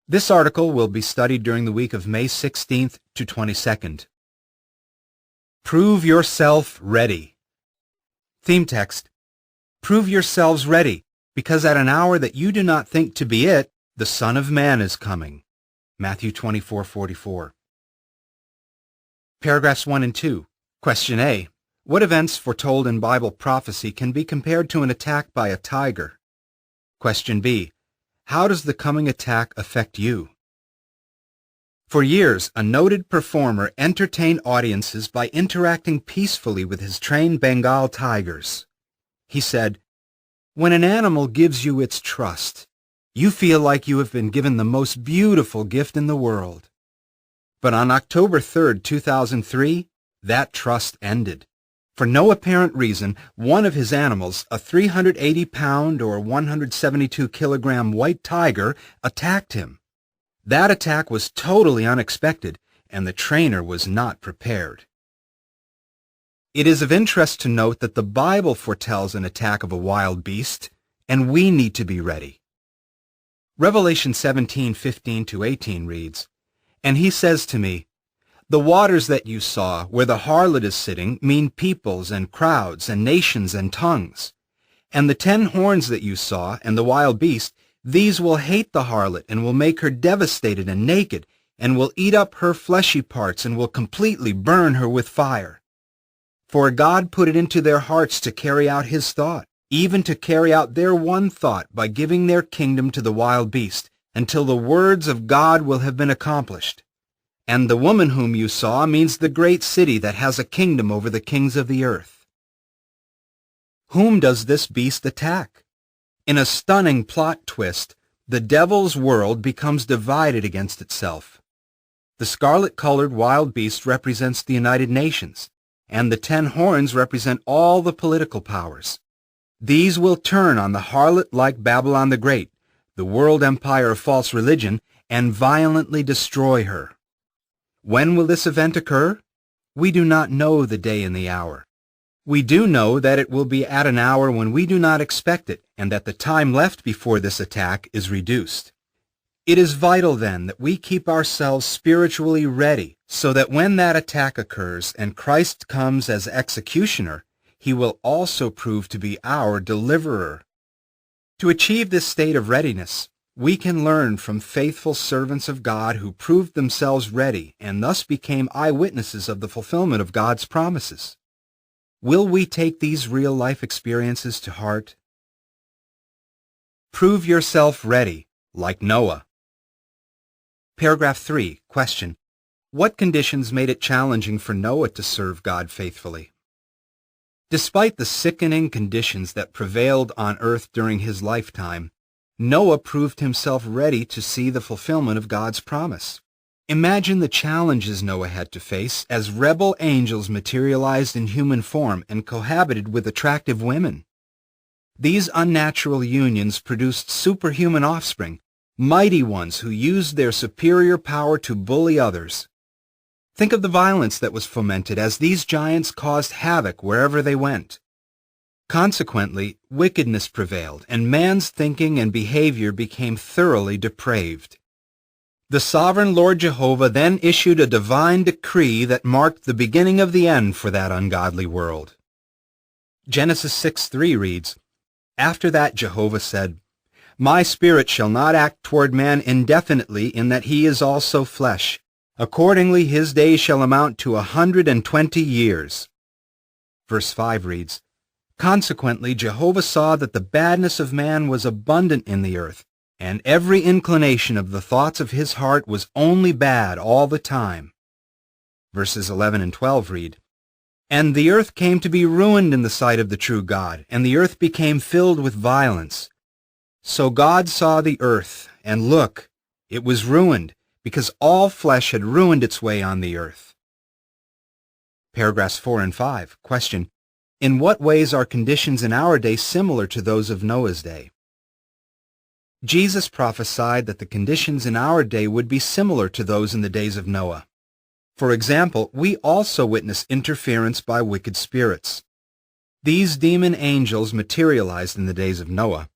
This article will be studied during the week of May 16th to 22nd. Prove yourself ready. Theme text: Prove yourselves ready, because at an hour that you do not think to be it, the Son of Man is coming. Matthew 24:44. Paragraphs 1 and 2. Question A. What events foretold in Bible prophecy can be compared to an attack by a tiger? Question B. How does the coming attack affect you? For years, a noted performer entertained audiences by interacting peacefully with his trained Bengal tigers. He said, "When an animal gives you its trust, you feel like you have been given the most beautiful gift in the world." But on October 3rd, 2003, that trust ended. For no apparent reason, one of his animals, a 380-pound or 172-kilogram white tiger, attacked him. That attack was totally unexpected, and the trainer was not prepared. It is of interest to note that the Bible foretells an attack of a wild beast, and we need to be ready. Revelation 17:15-18 reads, "And he says to me, the waters that you saw, where the harlot is sitting, mean peoples and crowds and nations and tongues. And the 10 horns that you saw, and the wild beast, these will hate the harlot, and will make her devastated and naked, and will eat up her fleshy parts, and will completely burn her with fire. For God put it into their hearts to carry out his thought, even to carry out their one thought by giving their kingdom to the wild beast, until the words of God will have been accomplished. And the woman whom you saw means the great city that has a kingdom over the kings of the earth." Whom does this beast attack? In a stunning plot twist, the devil's world becomes divided against itself. The scarlet-colored wild beast represents the United Nations, and the 10 horns represent all the political powers. These will turn on the harlot like Babylon the Great, the world empire of false religion, and violently destroy her. When will this event occur? We do not know the day and the hour. We do know that it will be at an hour when we do not expect it, and that the time left before this attack is reduced. It is vital, then, that we keep ourselves spiritually ready, so that when that attack occurs and Christ comes as executioner, he will also prove to be our deliverer. To achieve this state of readiness, we can learn from faithful servants of God who proved themselves ready and thus became eyewitnesses of the fulfillment of God's promises. Will we take these real-life experiences to heart? Prove yourself ready, like Noah. Paragraph 3. Question: What conditions made it challenging for Noah to serve God faithfully? Despite the sickening conditions that prevailed on earth during his lifetime, Noah proved himself ready to see the fulfillment of God's promise. Imagine the challenges Noah had to face as rebel angels materialized in human form and cohabited with attractive women. These unnatural unions produced superhuman offspring, mighty ones who used their superior power to bully others. Think of the violence that was fomented as these giants caused havoc wherever they went. Consequently, wickedness prevailed, and man's thinking and behavior became thoroughly depraved. The sovereign Lord Jehovah then issued a divine decree that marked the beginning of the end for that ungodly world. Genesis 6:3 reads, "After that Jehovah said, My spirit shall not act toward man indefinitely in that he is also flesh. Accordingly his days shall amount to 120 years. Verse 5 reads, "Consequently Jehovah saw that the badness of man was abundant in the earth, and every inclination of the thoughts of his heart was only bad all the time." Verses 11 and 12 read, "And the earth came to be ruined in the sight of the true God, and the earth became filled with violence. So God saw the earth, and look, it was ruined, because all flesh had ruined its way on the earth." Paragraphs 4 and 5. Question: In what ways are conditions in our day similar to those of Noah's day? Jesus prophesied that the conditions in our day would be similar to those in the days of Noah. For example, we also witness interference by wicked spirits. These demon angels materialized in the days of Noah.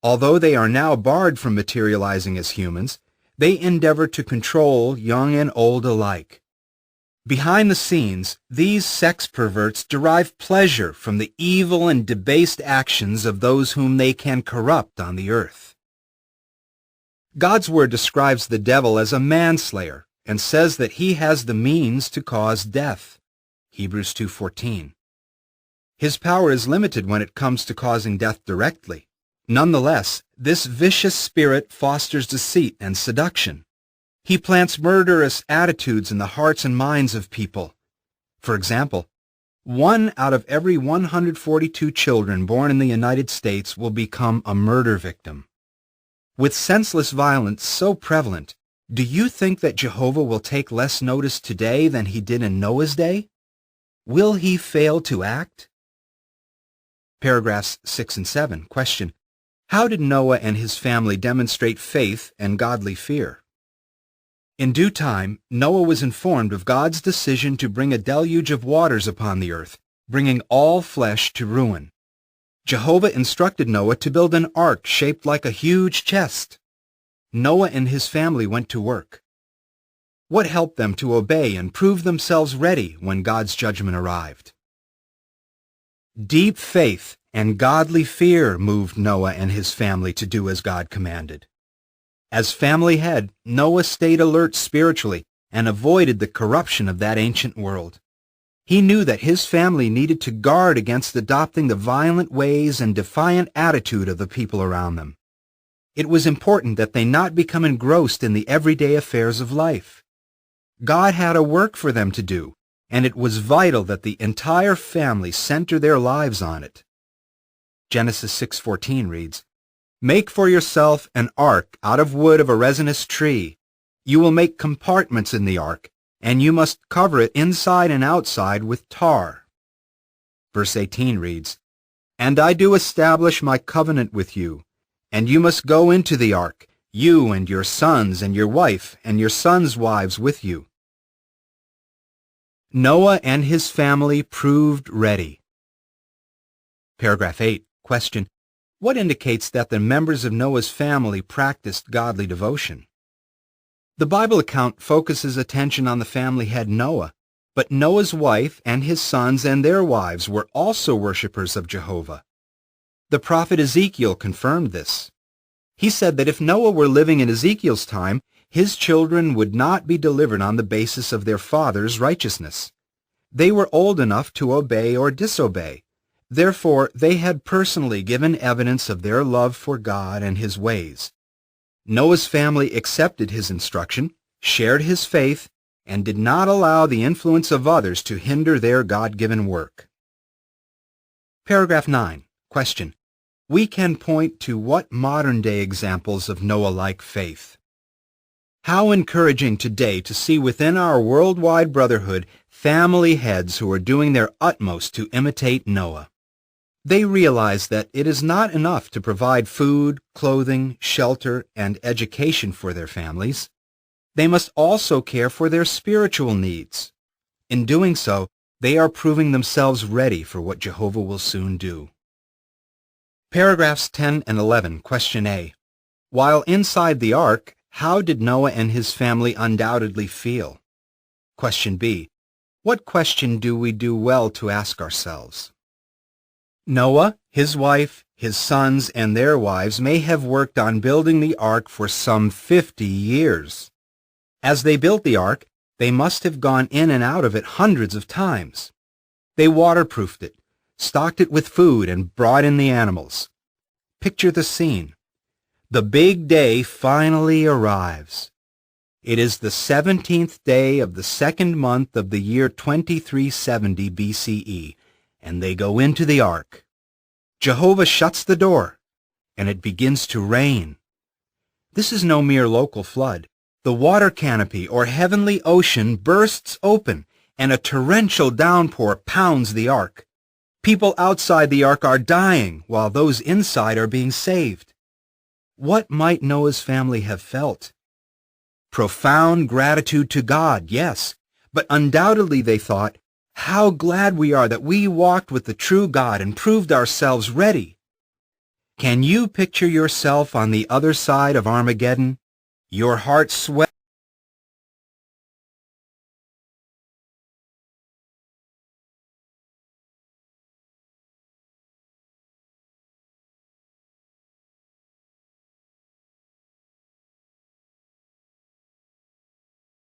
Although they are now barred from materializing as humans, they endeavor to control young and old alike. Behind the scenes, these sex perverts derive pleasure from the evil and debased actions of those whom they can corrupt on the earth. God's Word describes the devil as a manslayer and says that he has the means to cause death. Hebrews 2:14. His power is limited when it comes to causing death directly. Nonetheless, this vicious spirit fosters deceit and seduction. He plants murderous attitudes in the hearts and minds of people. For example, 1 out of every 142 children born in the United States will become a murder victim. With senseless violence so prevalent, do you think that Jehovah will take less notice today than he did in Noah's day? Will he fail to act? Paragraphs 6 and 7. Question: how did Noah and his family demonstrate faith and godly fear? In due time, Noah was informed of God's decision to bring a deluge of waters upon the earth, bringing all flesh to ruin. Jehovah instructed Noah to build an ark shaped like a huge chest. Noah and his family went to work. What helped them to obey and prove themselves ready when God's judgment arrived? Deep faith and godly fear moved Noah and his family to do as God commanded. As family head, Noah stayed alert spiritually and avoided the corruption of that ancient world. He knew that his family needed to guard against adopting the violent ways and defiant attitude of the people around them. It was important that they not become engrossed in the everyday affairs of life. God had a work for them to do, and it was vital that the entire family center their lives on it. Genesis 6:14 reads, "Make for yourself an ark out of wood of a resinous tree. You will make compartments in the ark, and you must cover it inside and outside with tar." Verse 18 reads, "And I do establish my covenant with you, and you must go into the ark, you and your sons and your wife and your sons' wives with you." Noah and his family proved ready. Paragraph 8. Question: what indicates that the members of Noah's family practiced godly devotion? The Bible account focuses attention on the family head Noah, but Noah's wife and his sons and their wives were also worshippers of Jehovah. The prophet Ezekiel confirmed this. He said that if Noah were living in Ezekiel's time, his children would not be delivered on the basis of their father's righteousness. They were old enough to obey or disobey. Therefore, they had personally given evidence of their love for God and his ways. Noah's family accepted his instruction, shared his faith, and did not allow the influence of others to hinder their God-given work. Paragraph 9. Question: we can point to what modern-day examples of Noah-like faith? How encouraging today to see within our worldwide brotherhood family heads who are doing their utmost to imitate Noah. They realize that it is not enough to provide food, clothing, shelter, and education for their families. They must also care for their spiritual needs. In doing so, they are proving themselves ready for what Jehovah will soon do. Paragraphs 10 and 11, Question A. While inside the ark, how did Noah and his family undoubtedly feel? Question B. What question do we do well to ask ourselves? Noah, his wife, his sons, and their wives may have worked on building the ark for some 50 years. As they built the ark, they must have gone in and out of it hundreds of times. They waterproofed it, stocked it with food, and brought in the animals. Picture the scene. The big day finally arrives. It is the 17th day of the second month of the year 2370 BCE, and they go into the ark. Jehovah shuts the door, and it begins to rain. This is no mere local flood. The water canopy or heavenly ocean bursts open, and a torrential downpour pounds the ark. People outside the ark are dying, while those inside are being saved. What might Noah's family have felt? Profound gratitude to God, yes, but undoubtedly they thought, how glad we are that we walked with the true God and proved ourselves ready. Can you picture yourself on the other side of Armageddon? Your heart swells.